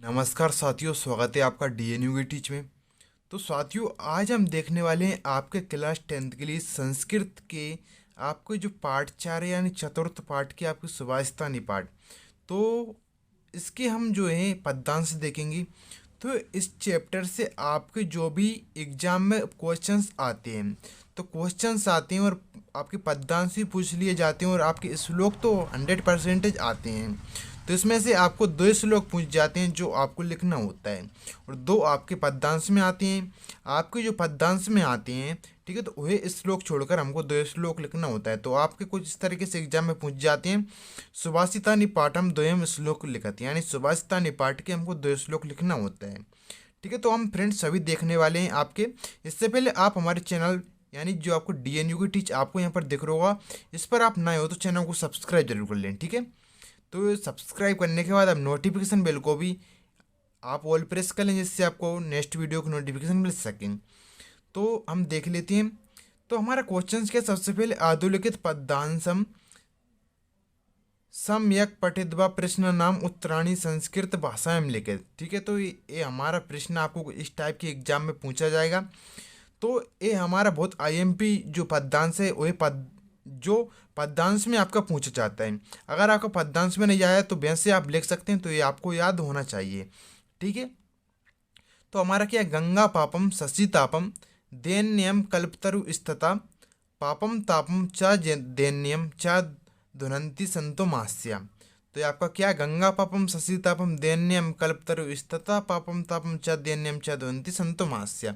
नमस्कार साथियों, स्वागत है आपका डीएनयू की टीच में। तो साथियों, आज हम देखने वाले हैं आपके क्लास 10th के लिए संस्कृत के आपके जो पाठ 4 यानी चतुर्थ पाठ के आपके सुभाषितानी पाठ। तो इसके हम जो है पद्यांश देखेंगे। तो इस चैप्टर से आपके जो भी एग्जाम में क्वेश्चंस आते हैं, तो क्वेश्चंस आते हैं और आपके पद्यांश भी पूछ लिए जाते हैं और आपके श्लोक तो 100% आते हैं। तो इसमें से आपको 2 श्लोक पूछ जाते हैं जो आपको लिखना होता है और 2 आपके पद्यांश में आते हैं। आपके जो पद्यांश में आते हैं, ठीक है, तो वही श्लोक छोड़कर हमको 2 श्लोक लिखना होता है। तो आपके कुछ इस तरीके से एग्जाम में पूछ जाते हैं। सुभाषितानि पाठम द्वयम श्लोक लिखते, यानी सुभाषितानि पाठ के हमको 2 श्लोक लिखना होता है। ठीक है, तो हम फ्रेंड्स सभी देखने वाले हैं आपके। इससे पहले आप हमारे चैनल यानी जो आपको डीएनयू की टीच आपको यहाँ पर दिख रहा होगा, इस पर आप नए हो तो चैनल को सब्सक्राइब जरूर कर लें। ठीक है, तो सब्सक्राइब करने के बाद आप नोटिफिकेशन बेल को भी आप ऑल प्रेस कर लें, जिससे आपको नेक्स्ट वीडियो की नोटिफिकेशन मिल सकें। तो हम देख लेते हैं। तो हमारा क्वेश्चन क्या, सबसे पहले अधोलिखित पद्यांशम सम्यक पठित्वा प्रश्न नाम उत्तराणी संस्कृत भाषा में लिखित। ठीक है, तो ये हमारा प्रश्न आपको इस टाइप के एग्जाम में पूछा जाएगा। तो ये हमारा बहुत आईएमपी जो पद्यांश है वही जो पद्यांश में आपका पूछा जाता है। अगर आपका पद्यांश में नहीं आया तो वैसे आप लिख सकते हैं, तो ये आपको याद होना चाहिए। ठीक है, तो हमारा क्या है, गंगा पापम शशि तापम दैन्यम कल्पतरु स्तता पापम तापम च दैन्यम च धुनंती संतो मास्या। तो ये आपका क्या है, गंगा पापम शशि तापम दैन्यम कल्पतरु स्तता पापम तापम च दैन्यम च धुनंती संतो मास्या।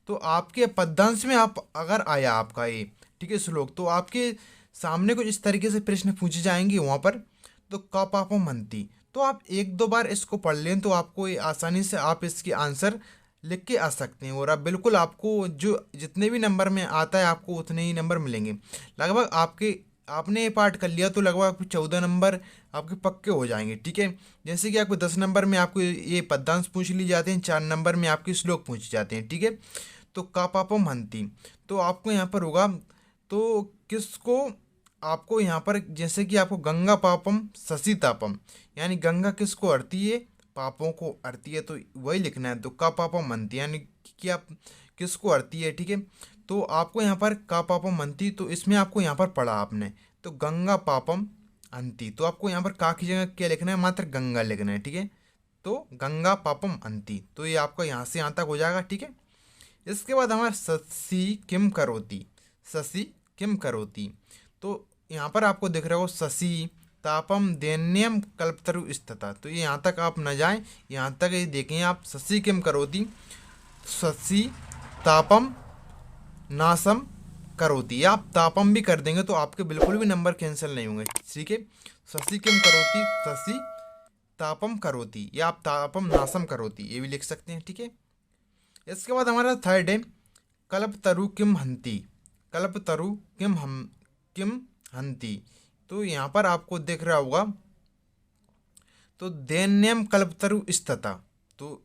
तो आपके पद्यांश में आप अगर आया आपका ये, ठीक है, श्लोक, तो आपके सामने कुछ इस तरीके से प्रश्न पूछे जाएंगे वहाँ पर। तो का पापम हंति, तो आप 1-2 बार इसको पढ़ लें तो आपको ये आसानी से आप इसके आंसर लिख के आ सकते हैं और आप बिल्कुल आपको जो जितने भी नंबर में आता है आपको उतने ही नंबर मिलेंगे। लगभग आपने ये पाठ कर लिया तो लगभग आपके 14 नंबर आपके पक्के हो जाएंगे। ठीक है, जैसे कि आपको 10 नंबर में आपको ये पद्यांश पूछ लिए जाते हैं, 4 नंबर में आपके श्लोक पूछे जाते हैं। ठीक है, तो का पापम हंति, तो आपको यहाँ पर होगा, तो किसको आपको यहाँ पर, जैसे कि आपको गंगा पापम शशि तापम, यानी गंगा किसको हरती है, पापों को हरती है, तो वही लिखना है। तो का पापम मनती, यानी कि आप किसको हरती है। ठीक है, तो आपको यहाँ पर का पापम मनती, तो इसमें आपको यहाँ पर पढ़ा आपने, तो गंगा पापम अंति, तो आपको यहाँ पर का की जगह क्या लिखना है, मात्र गंगा लिखना है। ठीक है, तो गंगा पापम अंति, तो ये आपका यहाँ से यहाँ तक हो जाएगा। ठीक है, इसके बाद हमारा शशि किम करोति, शशि किम करोति, तो यहाँ पर आपको दिख रहा हो शशि तापम दैन्यम कल्पतरु स्तता। तो ये यहाँ तक आप न जाएं, यहाँ तक ये देखें आप, शशि किम करोति, शशि तापम नाशम करोति, या आप तापम भी कर देंगे तो आपके बिल्कुल भी नंबर कैंसिल नहीं होंगे। ठीक है, शशि किम करोति, शशि तापम करोति, या आप तापम नाशम करोति, ये भी लिख सकते हैं। ठीक है, इसके बाद हमारा थर्ड है कल्पतरु किम हंति, कल्पतरु किम हंति, तो यहाँ पर आपको दिख रहा होगा, तो दैन्यम कल्पतरु स्तता, तो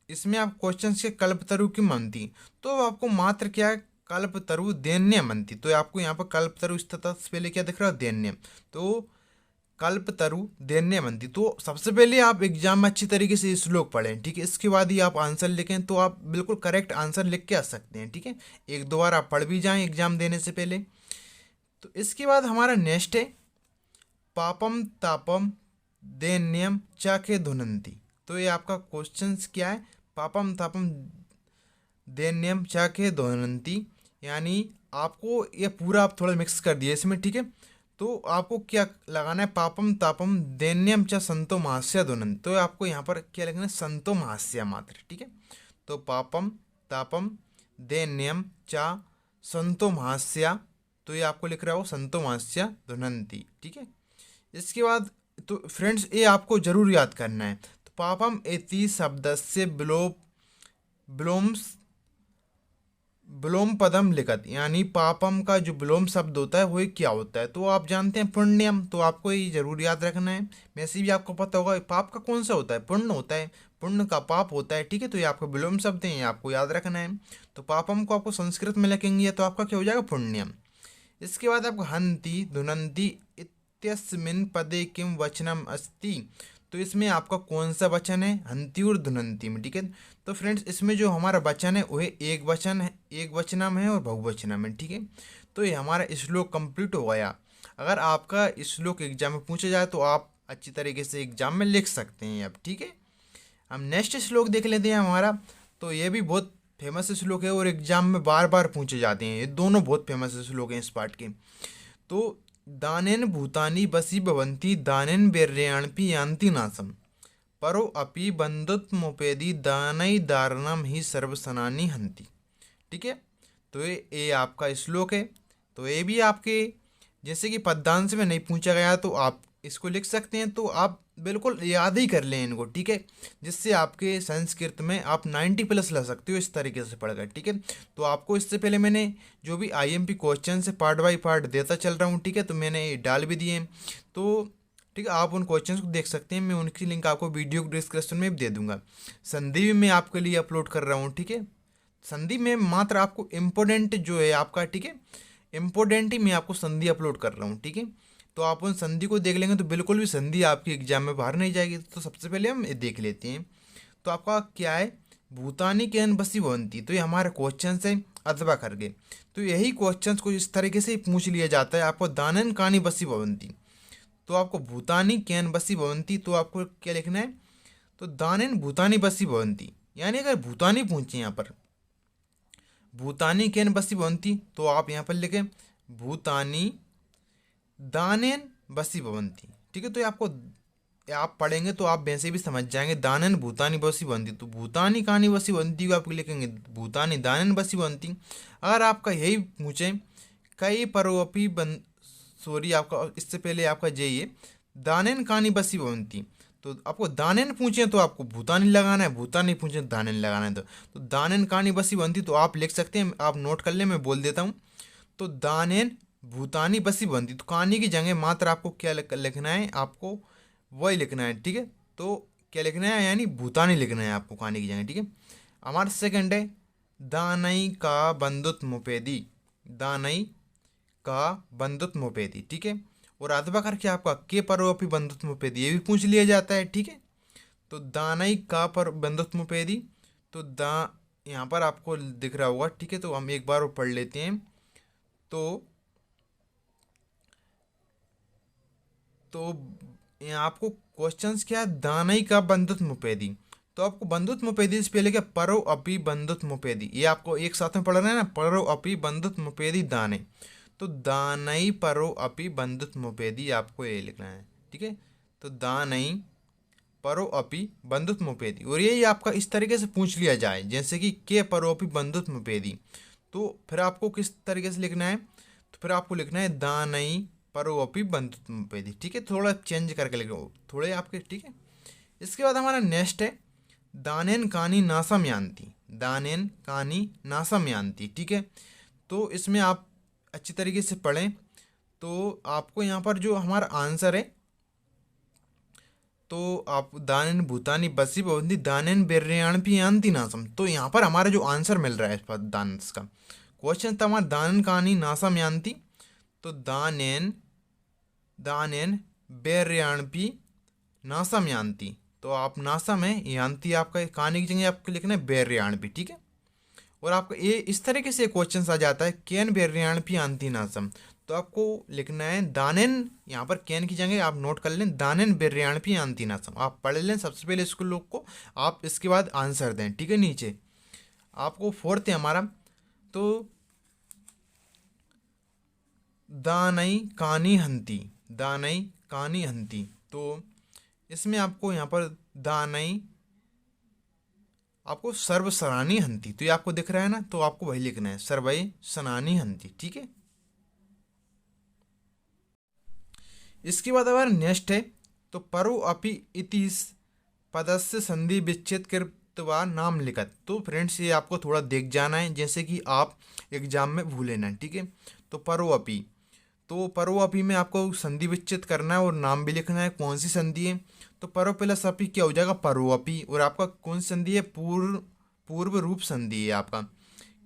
इसमें आप क्वेश्चन के कल्पतरु किम हंति, तो आपको मात्र क्या है, कल्पतरु दैन्यम हंति, तो आपको यहाँ पर कल्पतरु स्तता से पहले क्या दिख रहा है, दैन्यम, तो कल्पतरु दैन्यमंती। तो सबसे पहले आप एग्जाम में अच्छी तरीके से श्लोक पढ़ें। ठीक है, इसके बाद ही आप आंसर लिखें तो आप बिल्कुल करेक्ट आंसर लिख के आ सकते हैं। ठीक है, 1-2 बार आप पढ़ भी जाएं एग्जाम देने से पहले। तो इसके बाद हमारा नेक्स्ट है पापम तापम दैन्यम चाके धुनंती, तो ये आपका क्वेश्चन क्या है, पापम तापम दैन्यम चाके धुनंती, यानी आपको ये पूरा आप थोड़ा मिक्स कर दिए इसमें। ठीक है, तो आपको क्या लगाना है, पापम तापम दैन्यम च संतो महास्य ध्वनन, तो आपको यहाँ पर क्या लिखना है, संतो महास्य मात्र। ठीक है, तो पापम तापम दैन्यम च संतो महास्य, तो ये आपको लिख रहा हो संतो महास्य ध्वनंती। ठीक है, इसके बाद तो फ्रेंड्स ये आपको जरूर याद करना है। तो पापम इति शब्द से विलोम पदम लिखत, यानी पापम का जो विलोम शब्द होता है वही क्या होता है, तो आप जानते हैं पुण्यम, तो आपको ये जरूर याद रखना है। वैसे भी आपको पता होगा पाप का कौन सा होता है, पुण्य होता है, पुण्य का पाप होता है। ठीक है, तो ये आपको विलोम शब्द है, ये आपको याद रखना है। तो पापम को आपको संस्कृत में लिखेंगे तो आपका क्या हो जाएगा, पुण्यम। इसके बाद आपको हंति धुनंती इत्यस्मिन् पदे किम वचनम अस्ति, तो इसमें आपका कौन सा वचन है, हंती और धुनंती में, ठीक है। तो फ्रेंड्स इसमें जो हमारा वचन है वह एक वचन है, एक वचनम है और बहुवचनम है, ठीक है। तो ये हमारा श्लोक कंप्लीट हो गया। अगर आपका श्लोक एग्जाम में पूछा जाए तो आप अच्छी तरीके से एग्जाम में लिख सकते हैं अब, ठीक है। हम नेक्स्ट श्लोक देख लेते हैं हमारा। तो ये भी बहुत फेमस श्लोक है और एग्जाम में बार बार पूछे जाते हैं, ये दोनों बहुत फेमस श्लोक हैं इस पार्ट के। तो दानेन भूतानि वसी भवन्ति दानेन वीर्याणपि यान्ति नाशम परो अपि बंधुत्वमुपेदि दानई दारणम ही सर्वसनानि हंति, ठीक है। तो ये आपका श्लोक है। तो ये भी आपके जैसे कि पद्यांश में नहीं पूछा गया तो आप इसको लिख सकते हैं, तो आप बिल्कुल याद ही कर लें इनको, ठीक है। जिससे आपके संस्कृत में आप 90+ ला सकते हो इस तरीके से पढ़कर, ठीक है। तो आपको इससे पहले मैंने जो भी आईएमपी क्वेश्चन से पार्ट बाय पार्ट देता चल रहा हूँ, ठीक है। तो मैंने ये डाल भी दिए हैं, तो ठीक है आप उन क्वेश्चंस को देख सकते हैं। मैं उनकी लिंक आपको वीडियो डिस्क्रिप्शन में भी दे दूंगा। संधि भी मैं आपके लिए अपलोड कर रहा हूँ, ठीक है। संधि में मात्र आपको इम्पोर्टेंट जो है आपका, ठीक है, इम्पोर्टेंट ही मैं आपको संधि अपलोड कर रहा हूँ, ठीक है। तो आप उन संधि को देख लेंगे तो बिल्कुल भी संधि आपकी एग्जाम में बाहर नहीं जाएगी। तो सबसे पहले हम ये देख लेते हैं। तो आपका क्या है, भूतानी केन बसी भवंती, तो ये हमारे क्वेश्चन है अथवा करके। तो यही क्वेश्चन को इस तरीके से पूछ लिया जाता है आपको, दानन कानी बसी भवंती। तो आपको भूतानी केन बसी भवंती, तो आपको क्या लिखना है, तो दानन भूतानी बसी भवंती, यानी अगर भूतानी पूछे यहाँ पर भूतानी केन बसी भवंती, तो आप यहाँ पर लिखें भूतानी दानेन बसी भवंती, ठीक है। तो ये आपको आप पढ़ेंगे तो आप वैसे भी समझ जाएंगे, दानन भूतानी बसी भवंती। तो भूतानी कहानी बसी भवंती को आप लिखेंगे भूतानी दानन बसी भवंती। अगर आपका यही पूछे कई परोपी बन सॉरी आपका इससे पहले आपका यही है दानन कहानी बसी भवंती, तो आपको दानन पूछे तो आपको भूतानी लगाना है, भूतानी पूछे तो दानन लगाना है। तो दानन कहानी बसी भवंती तो आप लिख सकते हैं, आप नोट कर ले, मैं बोल देता हूँ। तो दानेन भूतानी बसी बनती, तो कहानी की जगह मात्र आपको क्या लिखना है, आपको वही लिखना है, ठीक है। तो क्या लिखना है, यानी भूतानी लिखना है आपको कहानी की जगह, ठीक है। हमारा सेकंड है दानई का बंधुत्व मुपेदी, दानई का बंधुत्व मुपेदी, ठीक है। और अथवा करके आपका के परोपी बंधुत्व मुपेदी ये भी पूछ लिया जाता है, ठीक है। तो दानई का पर बंधुत्व मुपेदी, तो यहाँ पर आपको दिख रहा होगा, ठीक है। तो हम एक बार वो पढ़ लेते हैं। तो यहाँ आपको क्वेश्चंस क्या है, दानई का बंधुत्व मुपेदी। तो आपको बंधुत्व मुपेदी से पहले क्या, परो अपी बंधुत्व मुपेदी, ये आपको एक साथ में पढ़ रहे हैं ना, परो अपी बंधुत्व मुपेदी दाने। तो दानई परो अपी बंधुत्व मुपेदी आपको ये लिखना है, ठीक है। तो दानई परो अपी बंधुत्व मुपेदी, और यही आपका इस तरीके से पूछ लिया जाए जैसे कि के परो अपी बंधुत्व मुपेदी, तो फिर आपको किस तरीके से लिखना है, तो फिर आपको लिखना है दानई परोपी बंधुत्व मुपेदी, ठीक है। थोड़ा चेंज करके लिखो थोड़े आपके, ठीक है। इसके बाद हमारा नेक्स्ट है दानेन कानी नासम यान्ति, दानेन कानी नासम यान्ति, ठीक है। तो इसमें आप अच्छी तरीके से पढ़ें। तो आपको यहाँ पर जो हमारा आंसर है, तो आप दानेन भूतानी बसी भवंती दानेन बेर्याणपी यान्ति नासम, तो यहाँ पर हमारा जो आंसर मिल रहा है इस पर दानस का क्वेश्चन था हमारा दानन कानी नासम यान्ति। तो दानेन दानेन बेर्याणपी नासम यान्ति, तो आप नासम है यान्ति आपका कहानी की जगह आपको लिखना है बेर्याणपी, ठीक है। और आपको ये इस तरीके से क्वेश्चन आ जाता है केन बेर्याणपी यान्ति नासम, तो आपको लिखना है दानेन, यहाँ पर केन की जगह आप नोट कर लें दानेन बेर्याणपी यान्ति नासम, आप पढ़ लें सबसे पहले इसको लोग को, आप इसके बाद आंसर दें, ठीक है। नीचे आपको फोर्थ है हमारा, तो दानई कानी हंती, दानई कानी हंती, तो इसमें आपको यहाँ पर दानई आपको सर्व सनानी हंती, तो ये आपको दिख रहा है ना, तो आपको वही लिखना है सर्वय सनानी हंती, ठीक है। इसके बाद हमारा नेक्स्ट है तो परो अपि इति पदस्य संधि विच्छेद कृत्वा नाम लिखत, तो फ्रेंड्स ये आपको थोड़ा देख जाना है जैसे कि आप एग्जाम में भूले ना, ठीक है। तो परो अपि, तो परो अपी में आपको संधि विच्छेद करना है और नाम भी लिखना है कौन सी संधि है। तो परो प्लस अपी क्या हो जाएगा परो अपी, और आपका कौन सी संधि है, पूर्व रूप संधि है आपका।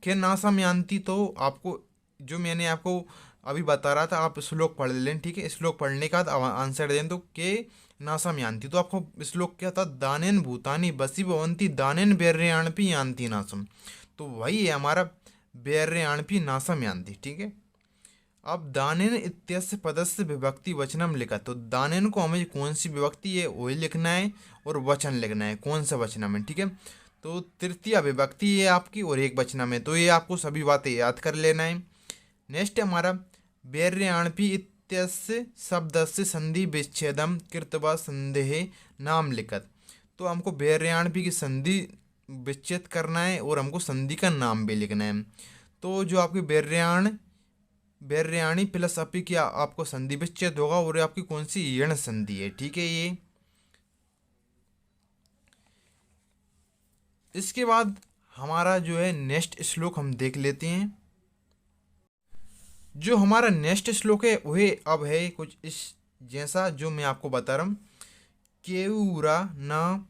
क्या नासम यान्ति, तो आपको जो मैंने आपको अभी बता रहा था आप श्लोक पढ़ लें, ठीक है। श्लोक पढ़ने के बाद आंसर दें, तो के नासम यान्ति। तो आपको श्लोक क्या था, दानेन भूतानि वसी भवन्ति दानेन वैर्याणपि यान्ति नासम। तो वही है हमारा वैर्याणपि नासम यान्ति, ठीक है। अब दानेन इत्यस्य पदस्य विभक्ति वचनम लिखा, तो दानेन को हमें कौन सी विभक्ति है वही लिखना है और वचन लिखना है कौन सा वचनम है, ठीक है। तो तृतीय विभक्ति है आपकी और एक वचनम है, तो ये आपको सभी बातें याद कर लेना है। नेक्स्ट हमारा वैर्याणपि इत्यस्य शब्दस्य संधि विच्छेदम कृत्वा संदेहे नाम लिखत। तो हमको वैर्याणपि की संधि विच्छेद करना है और हमको संधि का नाम भी लिखना है। तो जो आपकी वैर्याणी प्लस अपी की आपको संधि विच्छेद होगा और आपकी कौन सी यण संधि है, ठीक है ये। इसके बाद हमारा जो है नेक्स्ट श्लोक हम देख लेते हैं। जो हमारा नेक्स्ट श्लोक है वह अब है कुछ इस जैसा जो मैं आपको बता रहा हूँ। केऊरा न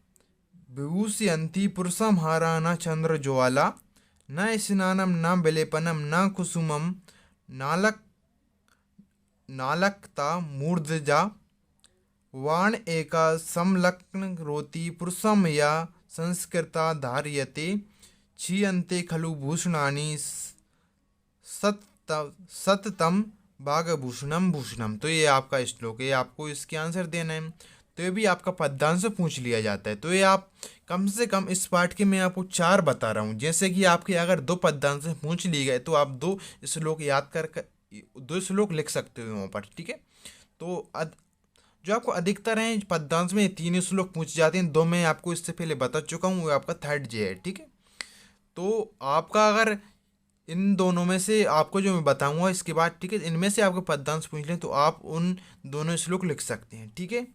विभूषयन्ति पुरुषम हारा न चंद्र ज्वाला न स्नानम न विलेपनम न कुसुमम नालकता मूर्धजा वाण एका समलक्न रोति पुरुषम या संस्कृता धार्यते क्षीयन्ते खलु भूषणानि सततम भागभूषणम भूषणम। तो ये आपका श्लोक है, आपको इसके आंसर देना है। तो ये भी आपका पद्यांश से पूछ लिया जाता है। तो ये आप कम से कम इस पाठ के मैं आपको 4 बता रहा हूँ, जैसे कि आपके अगर 2 पद्यांश से पूछ लिए गए तो आप 2 श्लोक याद कर 2 श्लोक लिख सकते हो वहाँ पर, ठीक है। तो जो आपको अधिकतर हैं पद्यांश में 3 श्लोक पूछ जाते हैं, 2 मैं आपको इससे पहले बता चुका हूँ, वो आपका थर्ड जे है, ठीक है। तो आपका अगर इन दोनों में से आपको जो मैं बताऊंगा इसके बाद, ठीक है, इनमें से आपको पद्यांश पूछ लें तो आप उन दोनों श्लोक लिख सकते हैं, ठीक है।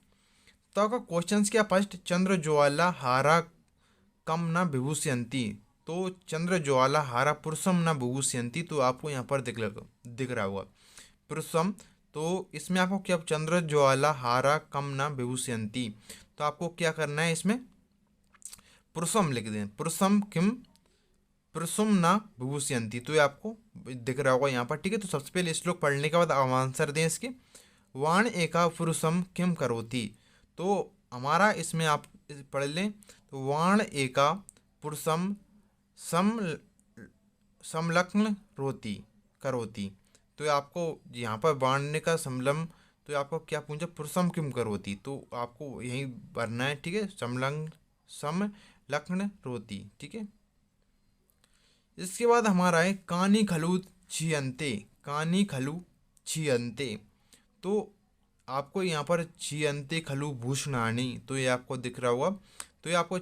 तो आपका क्वेश्चन क्या, फर्स्ट चंद्र ज्वाला हारा कम न विभूषयन्ति। तो चंद्र ज्वाला हारा पुरुषम न विभूषयन्ति, तो आपको यहाँ पर दिख रहा होगा पुरुषम। तो इसमें आपको क्या, चंद्र ज्वाला हारा कम न विभूषयन्ति, तो आपको क्या करना है, इसमें पुरुषम लिख दें, पुरुषम किम पुरुषम न विभूषयन्ति। तो ये आपको दिख रहा होगा यहाँ पर, ठीक है। तो सबसे पहले श्लोक पढ़ने के बाद आप आंसर दें इसके। वाण एका पुरुषम किम करोति, तो हमारा इसमें आप पढ़ लें, तो वाण एका पुरुषम समलग्न रोति करोति। तो आपको यहाँ पर बाण का समलम, तो आपको क्या पूछा, पुरुषम किम करोति, तो आपको यही भरना है, ठीक है, समलग्न रोति, ठीक है। इसके बाद हमारा है कानी खलु छियन्ते, कानी खलु छियन्ते। तो आपको यहाँ पर छियन्ते खलु भूषणानि, तो ये आपको दिख रहा होगा। तो ये आपको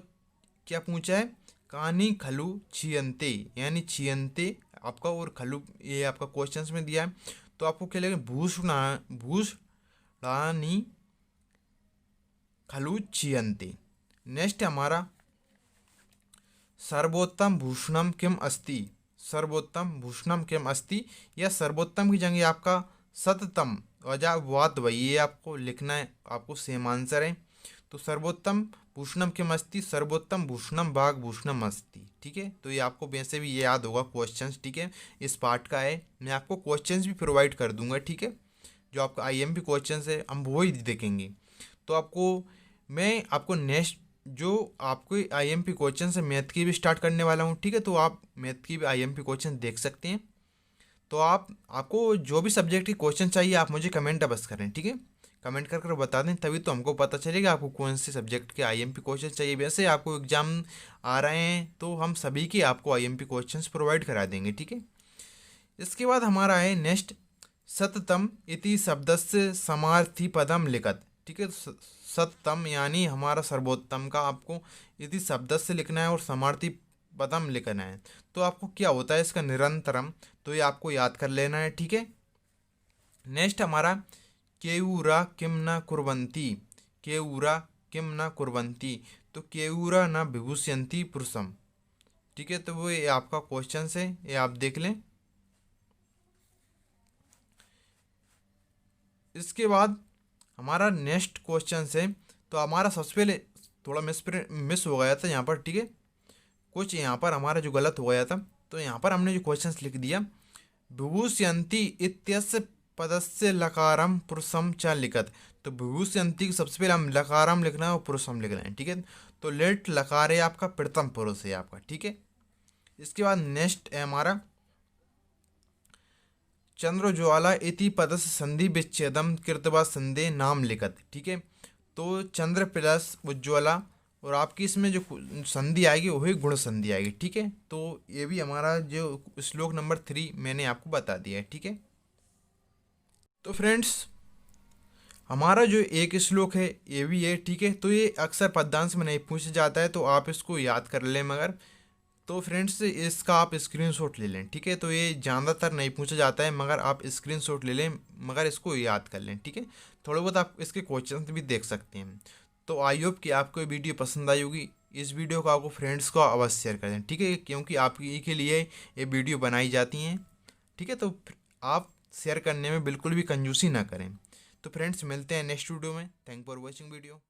क्या पूछा है, कानी खलु छियन्ते, यानी छियन्ते आपका और खलु ये आपका क्वेश्चंस में दिया है। तो आपको क्या लगेगा, भूषणानि खलु छियन्ते। नेक्स्ट हमारा सर्वोत्तम भूषणम किम अस्ति, सर्वोत्तम भूषणम किम अस्ति, या सर्वोत्तम की जगह आपका सततम वाद वही है, आपको लिखना है, आपको सेम आंसर है। तो सर्वोत्तम भूषणम किम अस्ति, सर्वोत्तम भूषणम भाग भूषणम अस्ति, ठीक है। तो ये आपको वैसे भी ये याद होगा क्वेश्चंस, ठीक है, इस पार्ट का है। मैं आपको क्वेश्चंस भी प्रोवाइड कर दूंगा, ठीक है, जो आपका IMP क्वेश्चंस है हम वो ही देखेंगे। तो मैं आपको नेक्स्ट जो आपको IMP क्वेश्चन है मैथ की भी स्टार्ट करने वाला हूँ, ठीक है। तो आप मैथ की भी IMP क्वेश्चन देख सकते हैं। तो आपको जो भी सब्जेक्ट के क्वेश्चन चाहिए आप मुझे कमेंट बस करें, ठीक है, कमेंट कर बता दें, तभी तो हमको पता चलेगा आपको कौन से सब्जेक्ट के IMP क्वेश्चन चाहिए। वैसे आपको एग्जाम आ रहे हैं तो हम सभी के आपको IMP क्वेश्चन प्रोवाइड करा देंगे, ठीक है। इसके बाद हमारा है नेक्स्ट सततम इति शब्दस्य समार्थी पदम लिखत, ठीक है। सततम यानी हमारा सर्वोत्तम का आपको इति शब्द से लिखना है और समार्थी पदम लिखना है। तो आपको क्या होता है इसका निरंतरम, तो ये आपको याद कर लेना है, ठीक है। नेक्स्ट हमारा केऊरा किम न कुर्वन्ति, केऊरा किम न कुर्वन्ति, तो केऊरा न विभूषयन्ति पुरुषम, ठीक है। तो वो ये आपका क्वेश्चन है, ये आप देख लें। इसके बाद हमारा नेक्स्ट क्वेश्चन है, तो हमारा सबसे पहले थोड़ा मिस हो गया था यहाँ पर, ठीक है, कुछ यहाँ पर हमारा जो गलत हो गया था। तो यहाँ पर हमने जो क्वेश्चन लिख दिया, विभूषयन्ति इत्यस्य पदस्य लकारम पुरुषम च लिखत। तो विभूषयंती को सबसे पहले हम लकारम लिखना है और पुरुषम लिखना है, ठीक है। तो लेट लकार है आपका प्रथम पुरुष है आपका, ठीक है। इसके बाद नेक्स्ट है हमारा चंद्रोज्वाला इति पदस्य संधि विच्छेदम कृतवा संधे नाम लिखत, ठीक है। तो चंद्र प्लस उज्ज्वला और आपकी इसमें जो संधि आएगी वही गुण संधि आएगी, ठीक है। तो ये भी हमारा जो श्लोक नंबर 3 मैंने आपको बता दिया है, ठीक है। तो फ्रेंड्स हमारा जो एक श्लोक है ये भी है, ठीक है। तो ये अक्सर पद्यांश में नहीं पूछा जाता है, तो आप इसको याद कर लें मगर। तो फ्रेंड्स इसका आप स्क्रीनशॉट ले लें, ठीक है। तो ये ज़्यादातर नहीं पूछा जाता है मगर आप स्क्रीनशॉट ले लें, मगर इसको याद कर लें, ठीक है। थोड़े बहुत आप इसके क्वेश्चन भी देख सकते हैं। तो आई होप कि आपको ये वीडियो पसंद आई होगी। इस वीडियो को आपको फ्रेंड्स को अवश्य शेयर कर दें, ठीक है, क्योंकि आपके के लिए ये वीडियो बनाई जाती हैं, ठीक है। तो आप शेयर करने में बिल्कुल भी कंजूसी ना करें। तो फ्रेंड्स मिलते हैं नेक्स्ट वीडियो में। Thank for watching video.